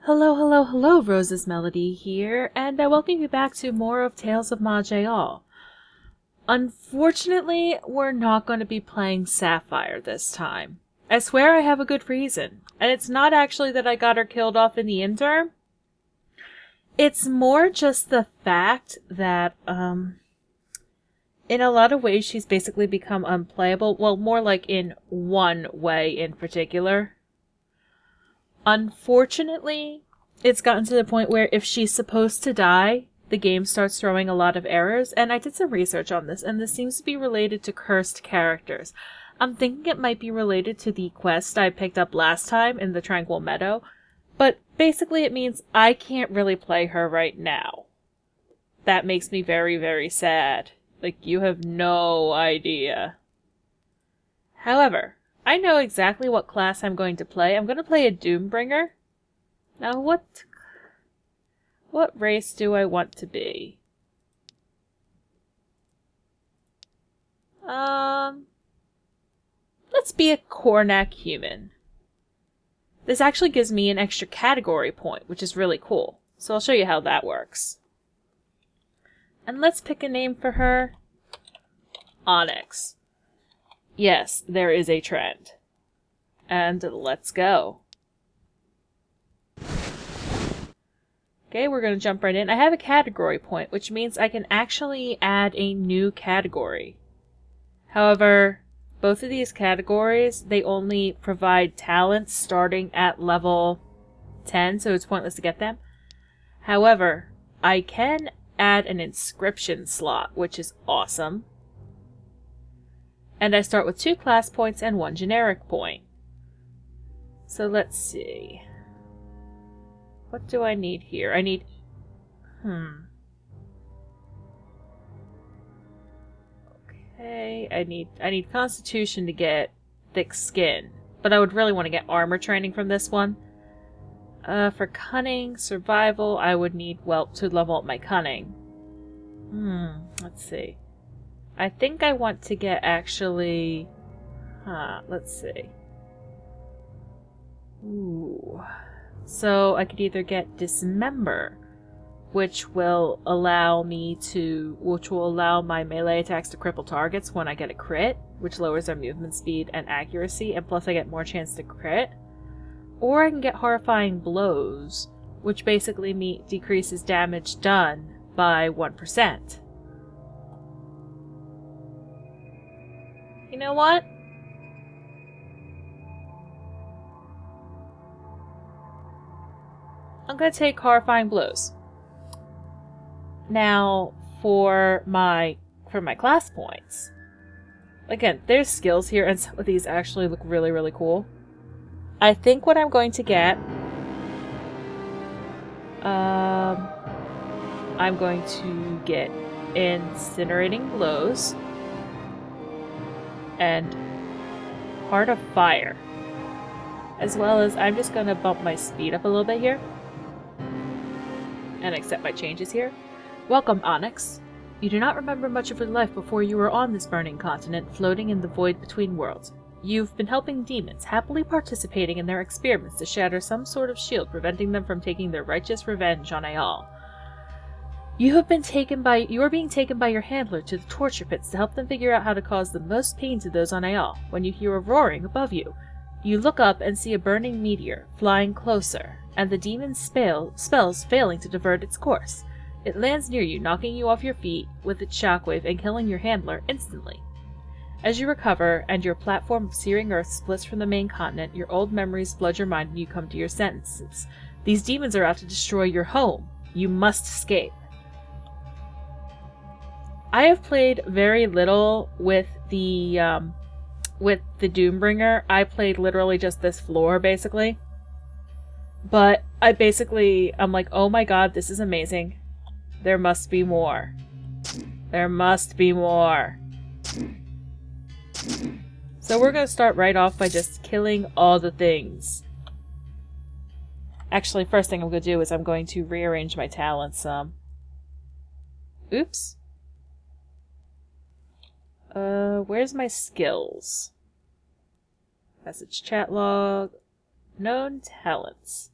Hello, hello, hello, Rose's Melody here, and I welcome you back to more of Tales of Maj'Eyal. Unfortunately, we're not going to be playing Sapphire this time. I swear I have a good reason, and it's not actually that I got her killed off in the interim. It's more just the fact that, in a lot of ways she's basically become unplayable, well, more like in one way in particular. Unfortunately, it's gotten to the point where if she's supposed to die, the game starts throwing a lot of errors, and I did some research on this, and this seems to be related to cursed characters. I'm thinking it might be related to the quest I picked up last time in the Tranquil Meadow, but basically it means I can't really play her right now. That makes me very, very sad. Like, you have no idea. However, I know exactly what class I'm going to play. I'm going to play a Doombringer. Now, what race do I want to be? Let's be a Cornac human. This actually gives me an extra category point, which is really cool. So I'll show you how that works. And let's pick a name for her. Onyx. Yes, there is a trend. And let's go. Okay, we're going to jump right in. I have a category point, which means I can actually add a new category. However, both of these categories, they only provide talents starting at level 10, so it's pointless to get them. However, I can add an inscription slot, which is awesome. And I start with 2 class points and 1 generic point. So let's see. What do I need here? I need... Okay, I need Constitution to get thick skin. But I would really want to get armor training from this one. For Cunning, Survival, I would need Whelp to level up my Cunning. Let's see. I think I want to get actually... let's see. Ooh. So I could either get Dismember, which will allow my melee attacks to cripple targets when I get a crit, which lowers their movement speed and accuracy, and plus I get more chance to crit. Or I can get Horrifying Blows, which basically decreases damage done by 1%. You know what? I'm gonna take Horrifying Blows. Now, for my class points, again, there's skills here, and some of these actually look really, really cool. I think what I'm going to get, I'm going to get Incinerating Blows and Heart of Fire, as well as I'm just going to bump my speed up a little bit here and accept my changes here. Welcome, Onyx. You do not remember much of your life before you were on this burning continent, floating in the void between worlds. You've been helping demons, happily participating in their experiments to shatter some sort of shield, preventing them from taking their righteous revenge on Ayal. You are being taken by your handler to the torture pits to help them figure out how to cause the most pain to those on Ayal. When you hear a roaring above you, you look up and see a burning meteor flying closer, and the demon's spells failing to divert its course. It lands near you, knocking you off your feet with its shockwave and killing your handler instantly. As you recover, and your platform of searing earth splits from the main continent, your old memories flood your mind and you come to your senses. These demons are out to destroy your home. You must escape. I have played very little with the Doombringer. I played literally just this floor, basically. But I'm like, oh my god, this is amazing. There must be more. There must be more. So we're going to start right off by just killing all the things. Actually, first thing I'm going to do is I'm going to rearrange my talents some. Oops. Where's my skills? Message chat log. Known talents.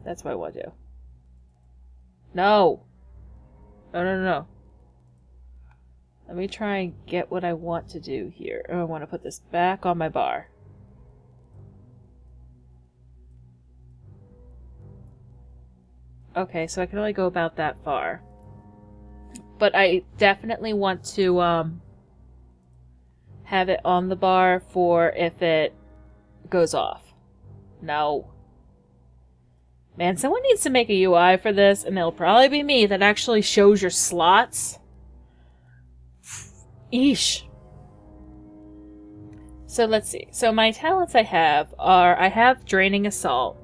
That's what I want to do. No! No. Let me try and get what I want to do here. Oh, I want to put this back on my bar. Okay, so I can only go about that far. But I definitely want to, have it on the bar for if it goes off. No. Man, someone needs to make a UI for this, and it'll probably be me that actually shows your slots. Eesh. So let's see. So my talents I have are, I have Draining Assault.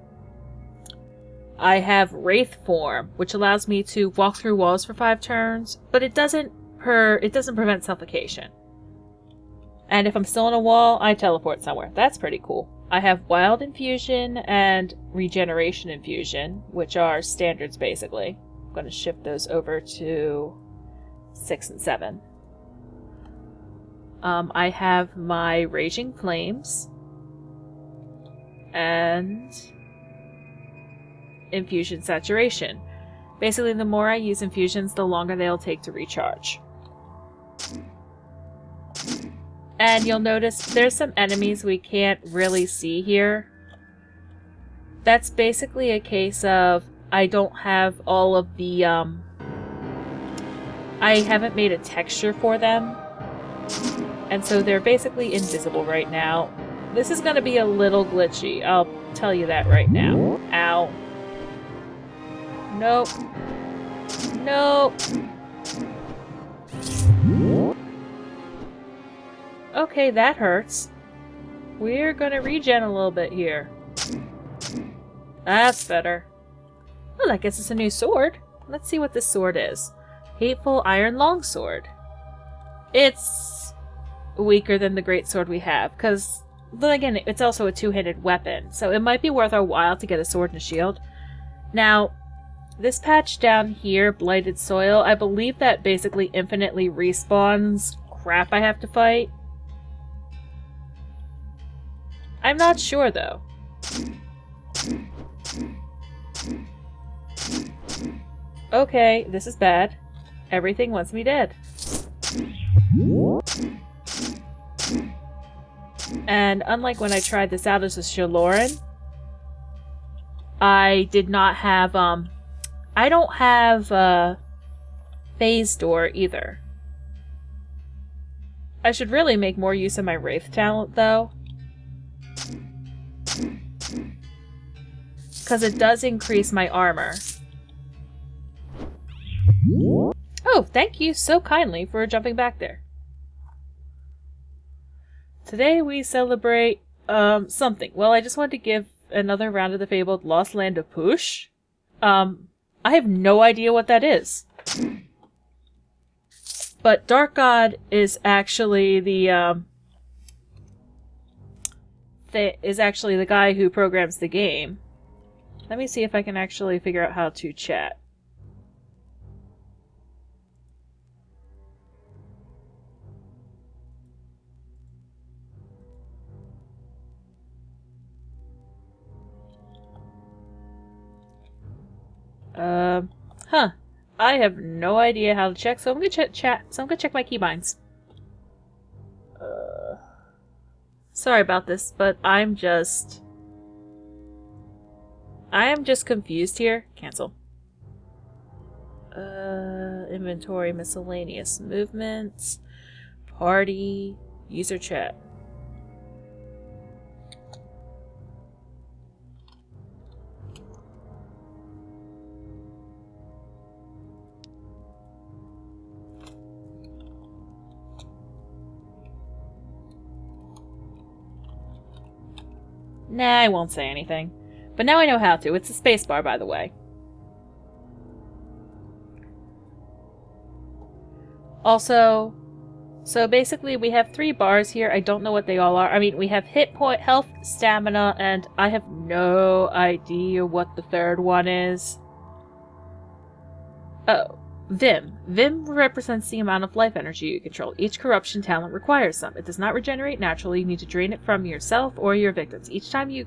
I have Wraith Form, which allows me to walk through walls for 5 turns, but it doesn't prevent suffocation. And if I'm still on a wall, I teleport somewhere. That's pretty cool. I have Wild Infusion and Regeneration Infusion, which are standards basically. I'm going to shift those over to 6 and 7. I have my Raging Flames and Infusion Saturation. Basically, the more I use infusions, the longer they'll take to recharge. And you'll notice there's some enemies we can't really see here. That's basically a case of I don't have all of the, I haven't made a texture for them. And so they're basically invisible right now. This is going to be a little glitchy, I'll tell you that right now. Ow. Nope. Nope. Okay, that hurts. We're gonna regen a little bit here. That's better. Oh, that gets us a new sword. Let's see what this sword is. Hateful Iron Longsword. It's weaker than the great sword we have, because, then again, it's also a two-handed weapon, so it might be worth our while to get a sword and a shield. Now, this patch down here, Blighted Soil, I believe that basically infinitely respawns crap I have to fight. I'm not sure, though. Okay, this is bad. Everything wants me dead. And unlike when I tried this out as a Shaloran, I did not have, I don't have, Phase Door either. I should really make more use of my Wraith talent, though. Because it does increase my armor. Oh, thank you so kindly for jumping back there. Today we celebrate, something. Well, I just wanted to give another round of the fabled Lost Land of Push. I have no idea what that is. But Dark God is actually the, the guy who programs the game. Let me see if I can actually figure out how to chat. Huh. I have no idea how to check, so I'm gonna check my keybinds. Sorry about this, but I am just confused here. Cancel. Inventory, miscellaneous movements, party, user chat. Nah, I won't say anything. But now I know how to. It's the spacebar, by the way. Also, so basically we have 3 bars here. I don't know what they all are. I mean, we have hit point, health, stamina, and I have no idea what the third one is. Oh, Vim. Vim represents the amount of life energy you control. Each corruption talent requires some. It does not regenerate naturally. You need to drain it from yourself or your victims. Each time you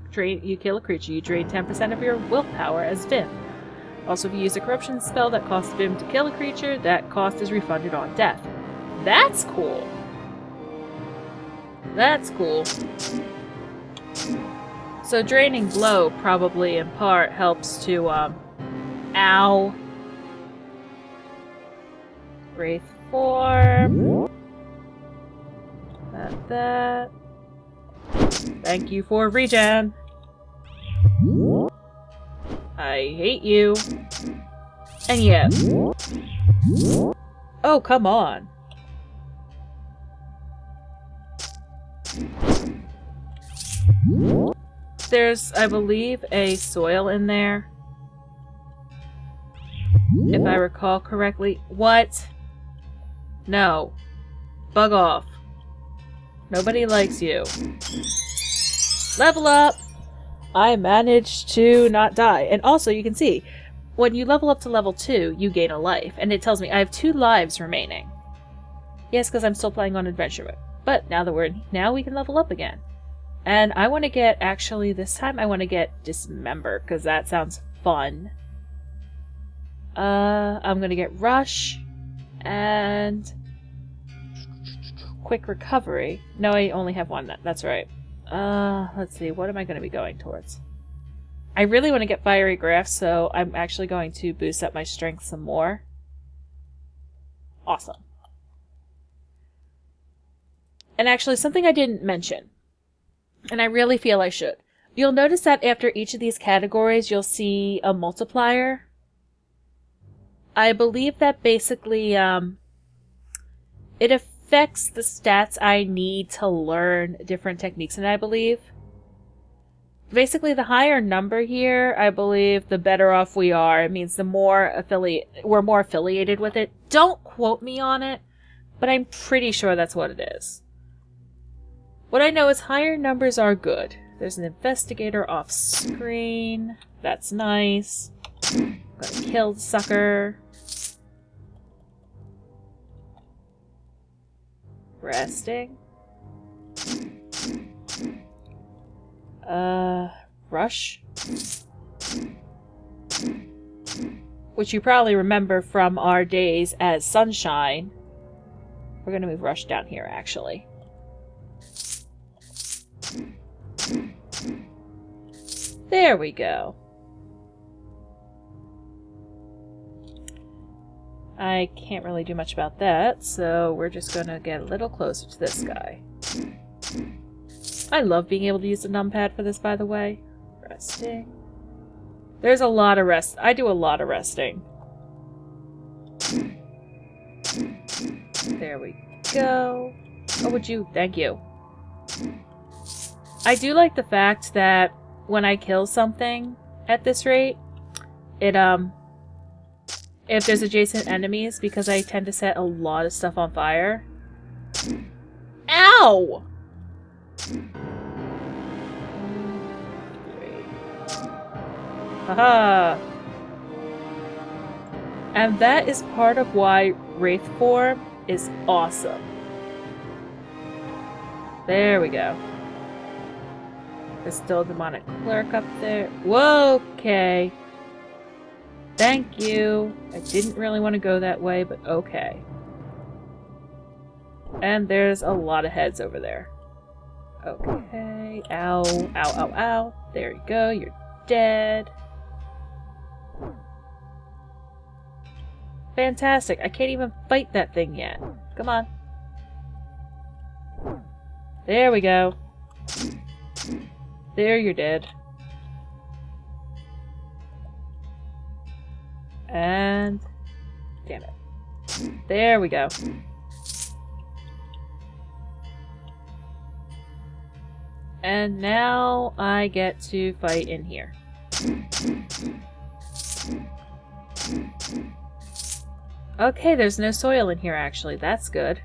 kill a creature, you drain 10% of your willpower as Vim. Also, if you use a corruption spell that costs Vim to kill a creature, that cost is refunded on death. That's cool. That's cool. So draining blow probably in part helps to, ow. Wraith form. That. Thank you for regen. I hate you. And yeah. Oh, come on. There's, I believe, a soil in there. If I recall correctly. What? No. Bug off. Nobody likes you. Level up! I managed to not die. And also, you can see, when you level up to level 2, you gain a life. And it tells me I have 2 lives remaining. Yes, because I'm still playing on adventure mode. But now we can level up again. And I want to get, actually, this time I want to get Dismember, because that sounds fun. I'm going to get Rush, and Quick Recovery. No, I only have one, that's right. Let's see, what am I going to be going towards? I really want to get Fiery Grasp, so I'm actually going to boost up my strength some more. Awesome. And actually, something I didn't mention, and I really feel I should. You'll notice that after each of these categories, you'll see a multiplier. I believe that basically, it affects the stats I need to learn different techniques, and I believe basically the higher number here, I believe, the better off we are. It means the more we're more affiliated with it. Don't quote me on it, but I'm pretty sure that's what it is. What I know is higher numbers are good. There's an investigator off screen. That's nice. I'm gonna kill the sucker. Resting. Rush. Which you probably remember from our days as Sunshine. We're gonna move Rush down here, actually. There we go. I can't really do much about that, so we're just gonna get a little closer to this guy. I love being able to use the numpad for this, by the way. Resting. There's a lot of rest. I do a lot of resting. There we go. Oh, would you? Thank you. I do like the fact that when I kill something at this rate, it, if there's adjacent enemies, because I tend to set a lot of stuff on fire. Ow! Haha! And that is part of why Wraith form is awesome. There we go. There's still a demonic clerk up there. Whoa, okay. Thank you. I didn't really want to go that way, but okay. And there's a lot of heads over there. Okay. Ow, ow, ow, ow. There you go. You're dead. Fantastic. I can't even fight that thing yet. Come on. There we go. There, you're dead. And... damn it. There we go. And now I get to fight in here. Okay, there's no soil in here actually. That's good.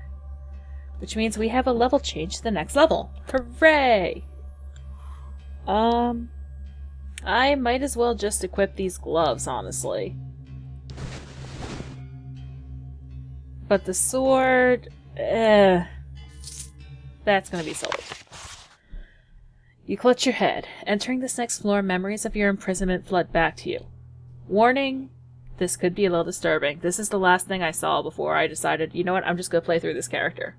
Which means we have a level change to the next level. Hooray! I might as well just equip these gloves, honestly. But the sword... that's gonna be sold. You clutch your head. Entering this next floor, memories of your imprisonment flood back to you. Warning, this could be a little disturbing. This is the last thing I saw before I decided, you know what, I'm just gonna play through this character.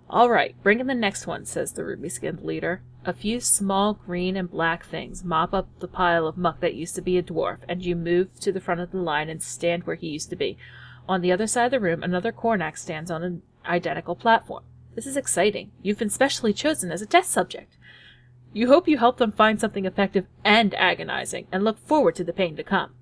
Alright, bring in the next one, says the ruby-skinned leader. A few small green and black things mop up the pile of muck that used to be a dwarf, and you move to the front of the line and stand where he used to be. On the other side of the room, another Kornak stands on an identical platform. This is exciting. You've been specially chosen as a test subject. You hope you help them find something effective and agonizing, and look forward to the pain to come.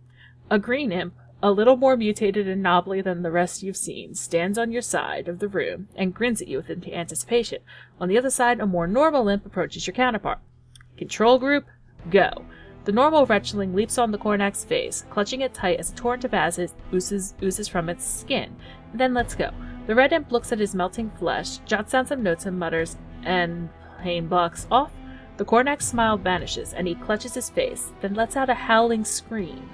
A green imp, a little more mutated and knobbly than the rest you've seen, stands on your side of the room and grins at you with anticipation. On the other side, a more normal imp approaches your counterpart. Control group, go. The normal wretchling leaps on the Kornak's face, clutching it tight as a torrent of acid oozes from its skin. Then let's go. The red imp looks at his melting flesh, jots down some notes and mutters, and pain blocks off. The Kornak's smile vanishes, and he clutches his face, then lets out a howling scream,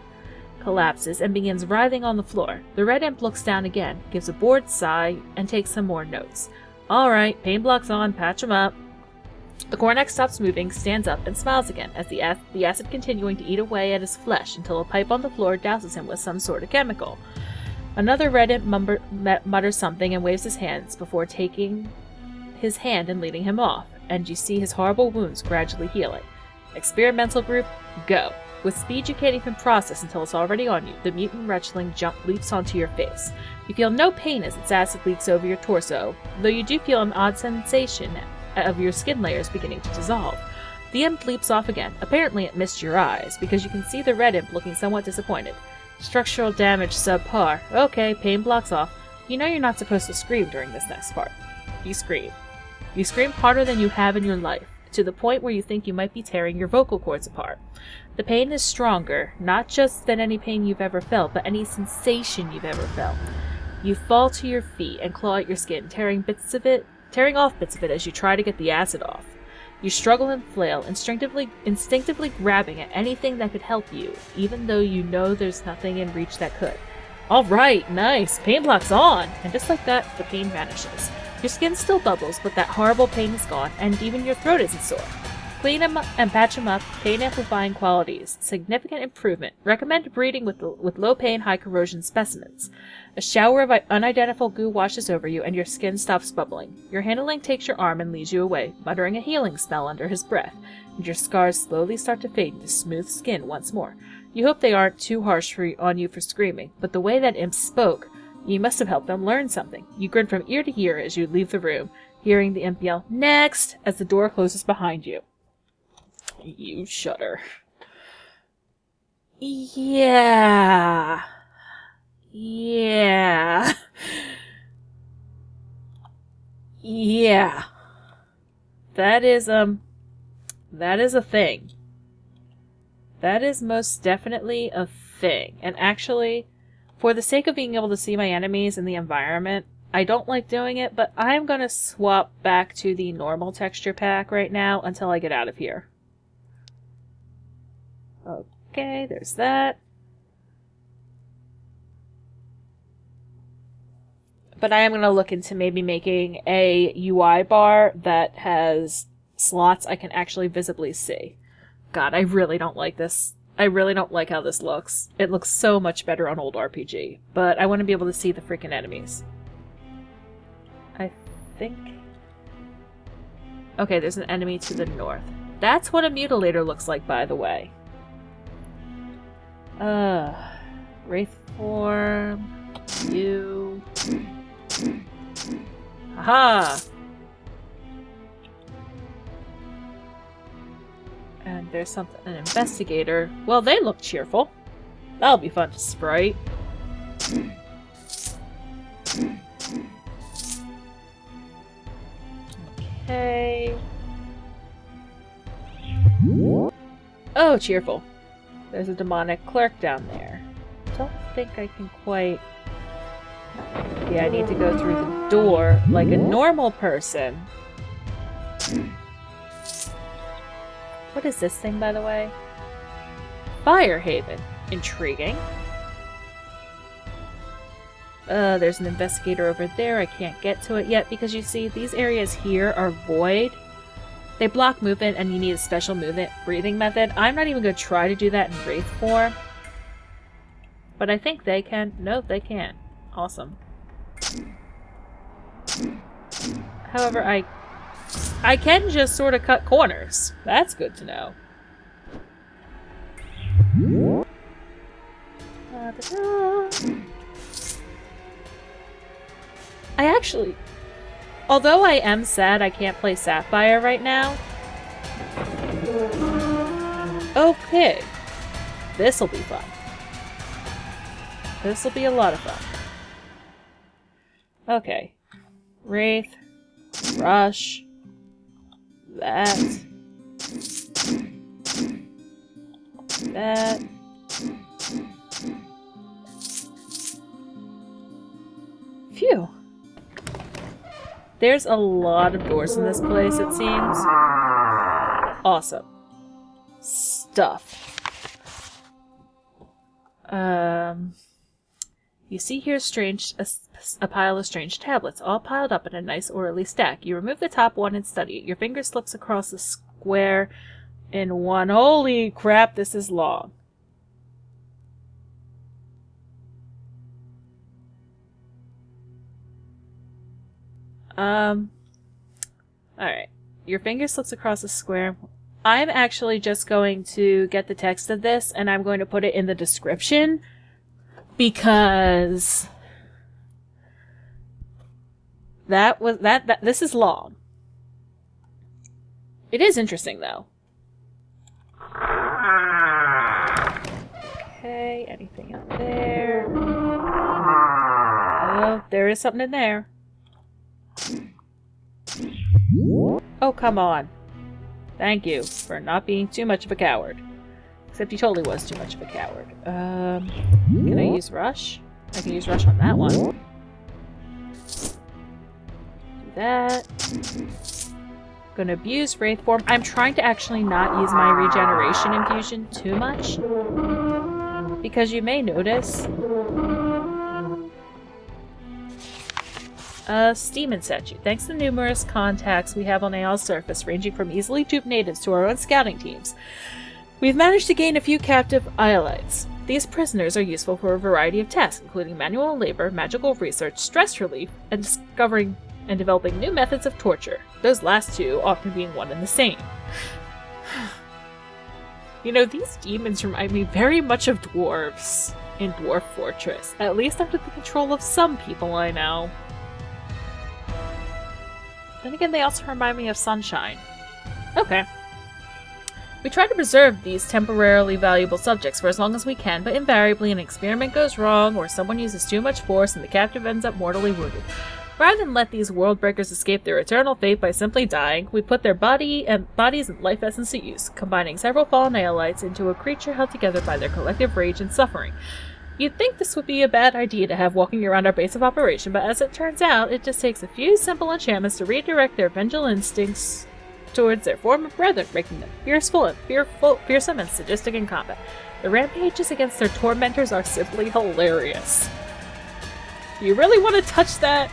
collapses, and begins writhing on the floor. The red imp looks down again, gives a bored sigh, and takes some more notes. Alright, pain blocks on, patch him up. The Kornak stops moving, stands up, and smiles again, as the acid continuing to eat away at his flesh until a pipe on the floor douses him with some sort of chemical. Another red imp mutters something and waves his hands before taking his hand and leading him off, and you see his horrible wounds gradually healing. Experimental group, go. With speed you can't even process until it's already on you, the mutant wretchling leaps onto your face. You feel no pain as its acid leaks over your torso, though you do feel an odd sensation of your skin layers beginning to dissolve. The imp leaps off again. Apparently it missed your eyes, because you can see the red imp looking somewhat disappointed. Structural damage subpar. Okay, pain blocks off. You know you're not supposed to scream during this next part. You scream. You scream harder than you have in your life, to the point where you think you might be tearing your vocal cords apart. The pain is stronger, not just than any pain you've ever felt, but any sensation you've ever felt. You fall to your feet and claw at your skin, tearing off bits of it as you try to get the acid off. You struggle and flail, instinctively grabbing at anything that could help you, even though you know there's nothing in reach that could. Alright, nice, pain block's on! And just like that, the pain vanishes. Your skin still bubbles, but that horrible pain is gone, and even your throat isn't sore. Clean him up and patch him up, pain amplifying qualities. Significant improvement. Recommend breeding with low pain, high corrosion specimens. A shower of unidentifiable goo washes over you, and your skin stops bubbling. Your handling takes your arm and leads you away, muttering a healing spell under his breath, and your scars slowly start to fade into smooth skin once more. You hope they aren't too harsh on you for screaming, but the way that imp spoke, you must have helped them learn something. You grin from ear to ear as you leave the room, hearing the imp yell, "Next!" as the door closes behind you. You shudder. Yeah. Yeah. Yeah. That is a thing. That is most definitely a thing. And actually, for the sake of being able to see my enemies in the environment, I don't like doing it, but I'm going to swap back to the normal texture pack right now until I get out of here. Okay, there's that. But I am going to look into maybe making a UI bar that has slots I can actually visibly see. God, I really don't like this. I really don't like how this looks. It looks so much better on old RPG, but I want to be able to see the freaking enemies. I think... Okay, there's an enemy to the north. That's what a mutilator looks like, by the way. Wraith form... You... Aha! And there's an investigator. Well, they look cheerful. That'll be fun to sprite. Okay. Oh, cheerful. There's a demonic clerk down there. Don't think I can quite... Yeah, I need to go through the door like a normal person. What is this thing, by the way? Fire Haven. Intriguing. There's an investigator over there. I can't get to it yet because you see, these areas here are void. They block movement and you need a special movement breathing method. I'm not even going to try to do that in Wraith form. But I think they can. No, they can't. Awesome. However, I can just sort of cut corners. That's good to know. I actually... Although I am sad I can't play Sapphire right now... Okay. This'll be fun. This'll be a lot of fun. Okay. Wraith. Rush. That. That. Phew. There's a lot of doors in this place, it seems. Awesome. Stuff. You see here a pile of strange tablets, all piled up in a nice orderly stack. You remove the top one and study it. Your finger slips across the square in one. Holy crap, this is long. Alright. Your finger slips across the square. I'm actually just going to get the text of this and I'm going to put it in the description because this is long. It is interesting though. Okay, anything up there? Oh, there is something in there. Oh, come on. Thank you for not being too much of a coward. Except he totally was too much of a coward. Can I use Rush? I can use Rush on that one. Do that. Gonna abuse Wraith form. I'm trying to actually not use my regeneration infusion too much. Because you may notice... Steam in situ. Thanks to numerous contacts we have on Maj'Eyal's surface, ranging from easily duped natives to our own scouting teams, we've managed to gain a few captive Iolites. These prisoners are useful for a variety of tasks, including manual labor, magical research, stress relief, and discovering and developing new methods of torture. Those last two often being one and the same. You know, these demons remind me very much of dwarves in Dwarf Fortress, at least under the control of some people I know. Then again, they also remind me of Sunshine. Okay. We try to preserve these temporarily valuable subjects for as long as we can, but invariably an experiment goes wrong, or someone uses too much force and the captive ends up mortally wounded. Rather than let these world breakers escape their eternal fate by simply dying, we put their bodies and life essence to use, combining several fallen Aeolites into a creature held together by their collective rage and suffering. You'd think this would be a bad idea to have walking around our base of operation, but as it turns out, it just takes a few simple enchantments to redirect their vengeful instincts towards their former brethren, making them fearsome and sadistic in combat. The rampages against their tormentors are simply hilarious. You really want to touch that?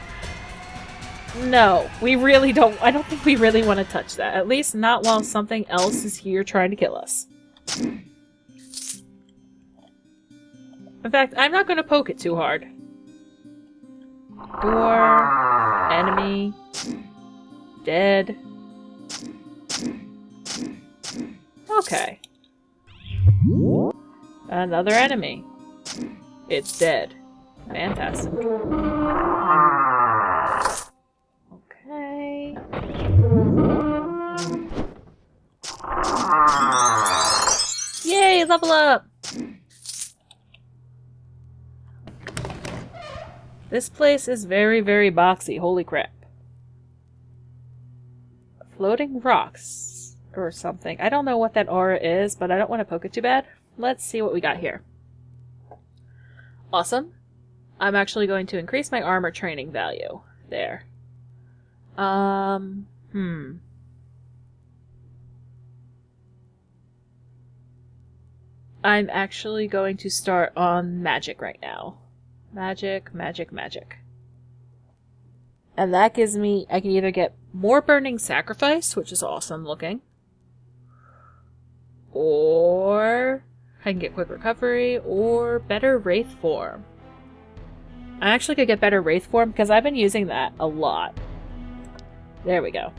No, we really don't. I don't think we really want to touch that. At least not while something else is here trying to kill us. In fact, I'm not going to poke it too hard. Door. Enemy. Dead. Okay. Another enemy. It's dead. Fantastic. Okay. Yay, level up! This place is very, very boxy. Holy crap. Floating rocks or something. I don't know what that aura is, but I don't want to poke it too bad. Let's see what we got here. Awesome. I'm actually going to increase my armor training value. There. I'm actually going to start on magic right now. Magic, magic, magic. And that gives me, I can either get more Burning Sacrifice, which is awesome looking, or I can get Quick Recovery, or better Wraith Form. I actually could get better Wraith Form because I've been using that a lot. There we go.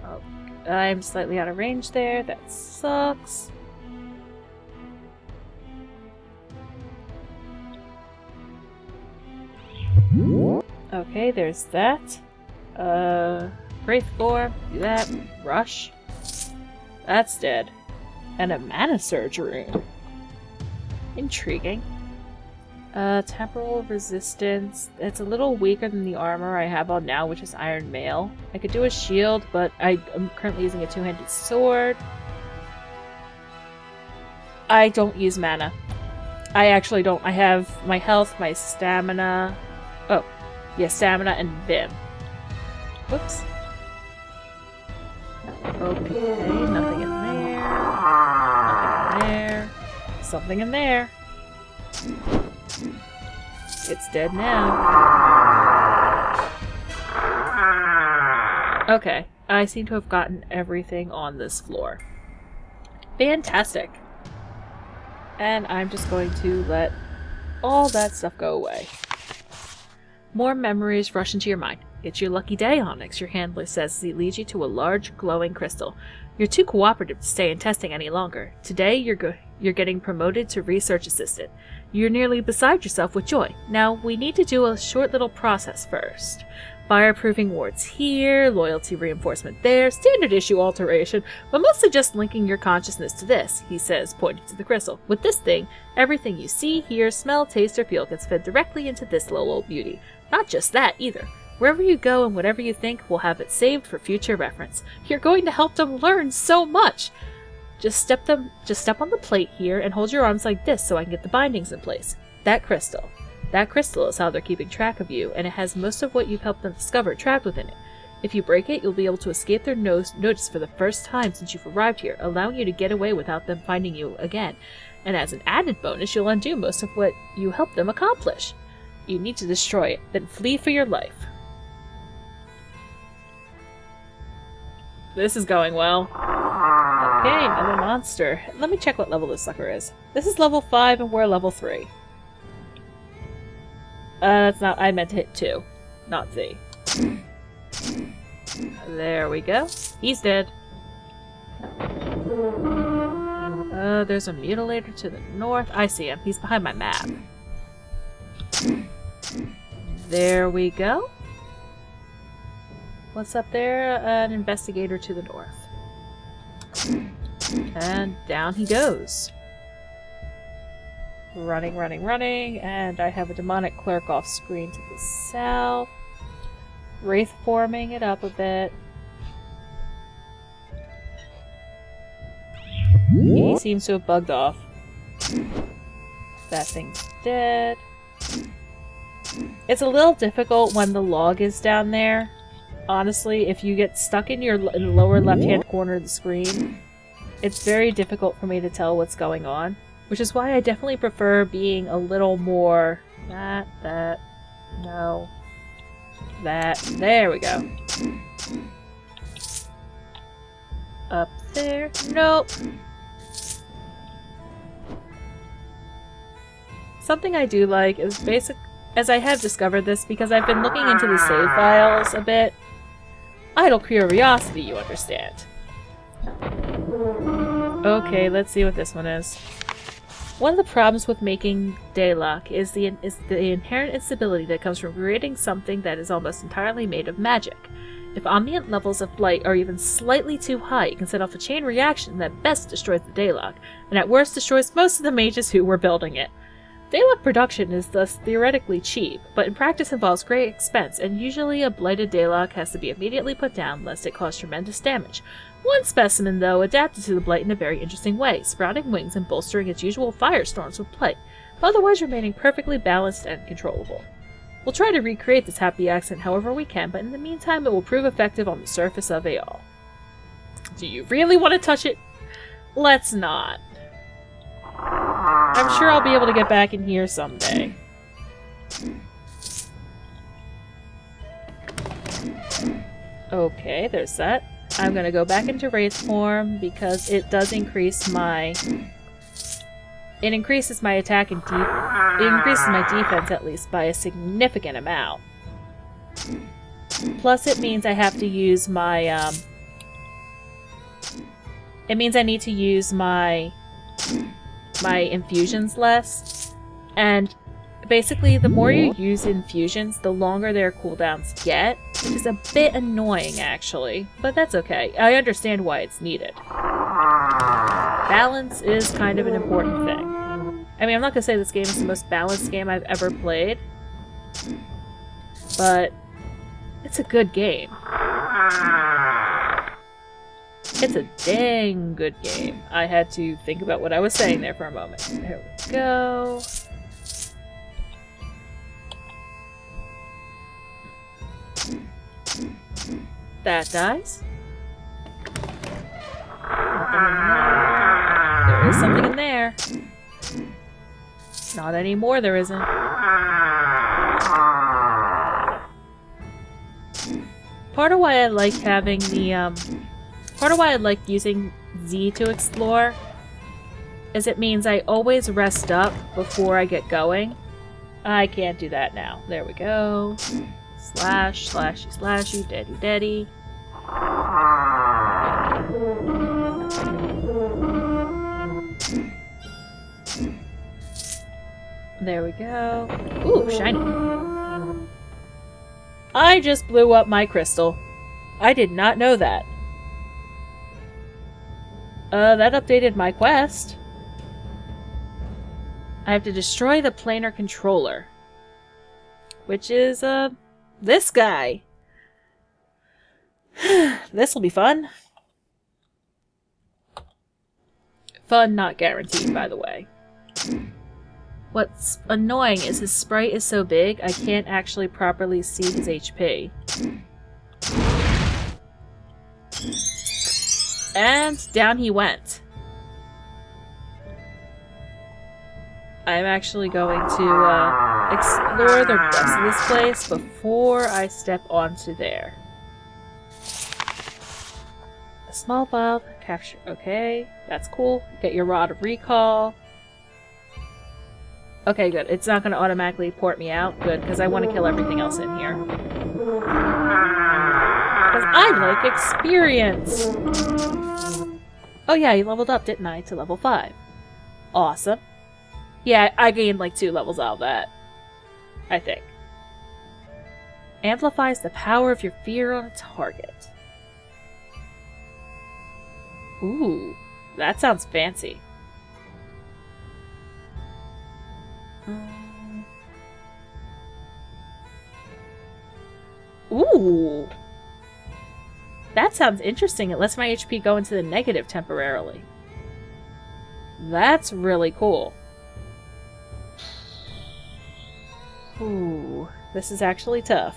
Oh, I'm slightly out of range there. That sucks. Okay, there's that. Wraith Form, do that. Rush. That's dead. And a Mana Surge rune. Intriguing. Temporal Resistance. It's a little weaker than the armor I have on now, which is Iron Mail. I could do a shield, but I'm currently using a two-handed sword. I don't use mana. I actually don't. I have my health, my stamina. Oh, yeah, stamina and Vim. Whoops. Okay, nothing in there. Nothing in there. Something in there. It's dead now. Okay, I seem to have gotten everything on this floor. Fantastic. And I'm just going to let all that stuff go away. More memories rush into your mind. It's your lucky day, Onyx, your handler says as he leads you to a large, glowing crystal. You're too cooperative to stay in testing any longer. Today, you're getting promoted to research assistant. You're nearly beside yourself with joy. Now, we need to do a short little process first. Fireproofing wards here, loyalty reinforcement there, standard issue alteration, but mostly just linking your consciousness to this, he says, pointing to the crystal. With this thing, everything you see, hear, smell, taste, or feel gets fed directly into this little old beauty. Not just that, either. Wherever you go and whatever you think, we'll have it saved for future reference. You're going to help them learn so much! Just step on the plate here and hold your arms like this so I can get the bindings in place. That crystal is how they're keeping track of you, and it has most of what you've helped them discover trapped within it. If you break it, you'll be able to escape their notice for the first time since you've arrived here, allowing you to get away without them finding you again. And as an added bonus, you'll undo most of what you helped them accomplish. You need to destroy it, then flee for your life. This is going well. Okay, another monster. Let me check what level this sucker is. This is level 5 and we're level 3. That's not... I meant to hit 2, not Z. There we go. He's dead. There's a mutilator to the north. I see him. He's behind my map. There we go. What's up there? An investigator to the north. And down he goes. Running, running, running, and I have a demonic clerk off screen to the south. Wraith forming it up a bit. He seems to have bugged off. That thing's dead. It's a little difficult when the log is down there. Honestly, if you get stuck in the lower left-hand corner of the screen, it's very difficult for me to tell what's going on. Which is why I definitely prefer being a little more... that, no, that, there we go. Up there, nope. Something I do like is as I have discovered this because I've been looking into the save files a bit. Idle curiosity, you understand. Okay, let's see what this one is. One of the problems with making Daylock is the inherent instability that comes from creating something that is almost entirely made of magic. If ambient levels of blight are even slightly too high, it can set off a chain reaction that best destroys the Daylock, and at worst destroys most of the mages who were building it. Daylock production is thus theoretically cheap, but in practice involves great expense, and usually a blighted Daylock has to be immediately put down lest it cause tremendous damage. One specimen, though, adapted to the blight in a very interesting way, sprouting wings and bolstering its usual firestorms with blight, but otherwise remaining perfectly balanced and controllable. We'll try to recreate this happy accident however we can, but in the meantime it will prove effective on the surface of Maj'Eyal. Do you really want to touch it? Let's not. I'm sure I'll be able to get back in here someday. Okay, there's that. I'm gonna go back into race form because it does increase my... It increases my attack and it increases my defense at least by a significant amount. Plus it means I have to use my, it means I need to use my infusions less. And basically, the more you use infusions, the longer their cooldowns get, which is a bit annoying, actually. But that's okay. I understand why it's needed. Balance is kind of an important thing. I mean, I'm not gonna say this game is the most balanced game I've ever played, but it's a good game. It's a dang good game. I had to think about what I was saying there for a moment. There we go. That dies. There is something in there. Not anymore, there isn't. Part of why I like having the, part of why I like using Z to explore is it means I always rest up before I get going. I can't do that now. There we go. Slash, slashy, slashy, daddy, daddy. There we go. Ooh, shiny. I just blew up my crystal. I did not know that. That updated my quest. I have to destroy the planar controller. Which is, this guy. This'll be fun. Fun, not guaranteed, by the way. What's annoying is his sprite is so big, I can't actually properly see his HP. And down he went. I'm actually going to explore the rest of this place before I step onto there. A small valve, capture, okay, that's cool. Get your rod of recall. Okay, good. It's not going to automatically port me out. Good, because I want to kill everything else in here. Because I like experience! Oh yeah, you leveled up, didn't I? To level 5. Awesome. Yeah, I gained like 2 levels out of that. I think. Amplifies the power of your fear on a target. Ooh, that sounds fancy. Ooh! That sounds interesting. It lets my HP go into the negative temporarily. That's really cool. Ooh, this is actually tough.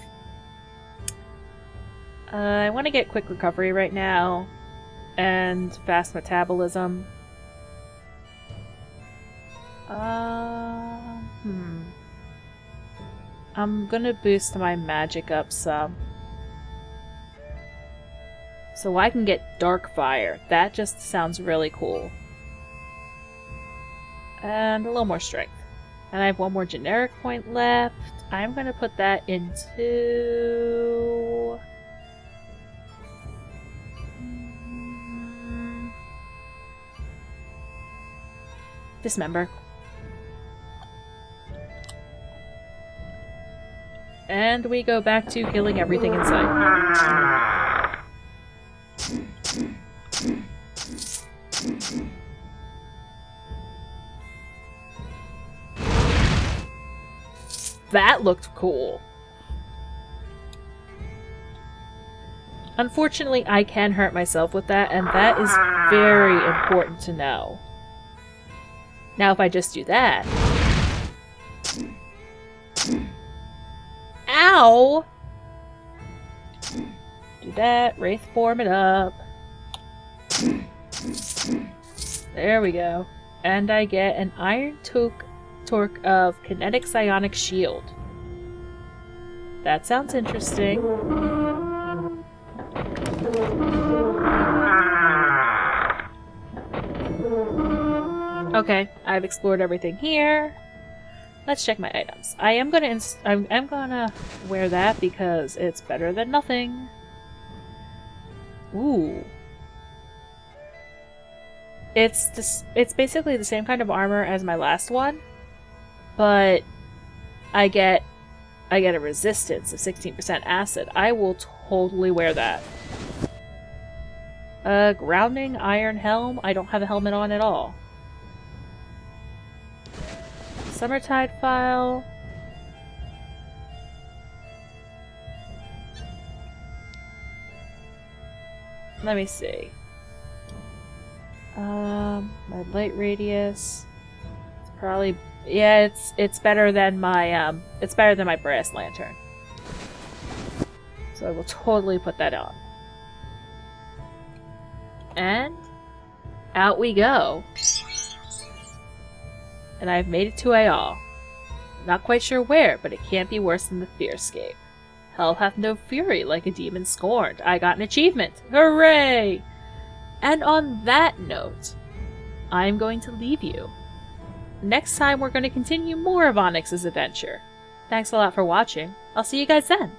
I want to get quick recovery right now. And fast metabolism. I'm gonna boost my magic up some. So I can get dark fire. That just sounds really cool. And a little more strength. And I have one more generic point left. I'm gonna put that into... Dismember. And we go back to killing everything in sight. That looked cool. Unfortunately, I can hurt myself with that, and that is very important to know. Now, if I just do that... Ow! Do that, wraith form it up. There we go. And I get an iron torque of kinetic psionic shield. That sounds interesting. Okay, I've explored everything here. Let's check my items. I'm gonna wear that because it's better than nothing. Ooh. It's basically the same kind of armor as my last one, but I get a resistance of 16% acid. I will totally wear that. Grounding iron helm. I don't have a helmet on at all. Summertide file. Let me see. My light radius. It's probably, yeah, it's better than my brass lantern. So I will totally put that on. And out we go. And I've made it to Maj'Eyal. Not quite sure where, but it can't be worse than the Fearscape. Hell hath no fury like a demon scorned. I got an achievement! Hooray! And on that note, I'm going to leave you. Next time we're going to continue more of Onyx's adventure. Thanks a lot for watching. I'll see you guys then.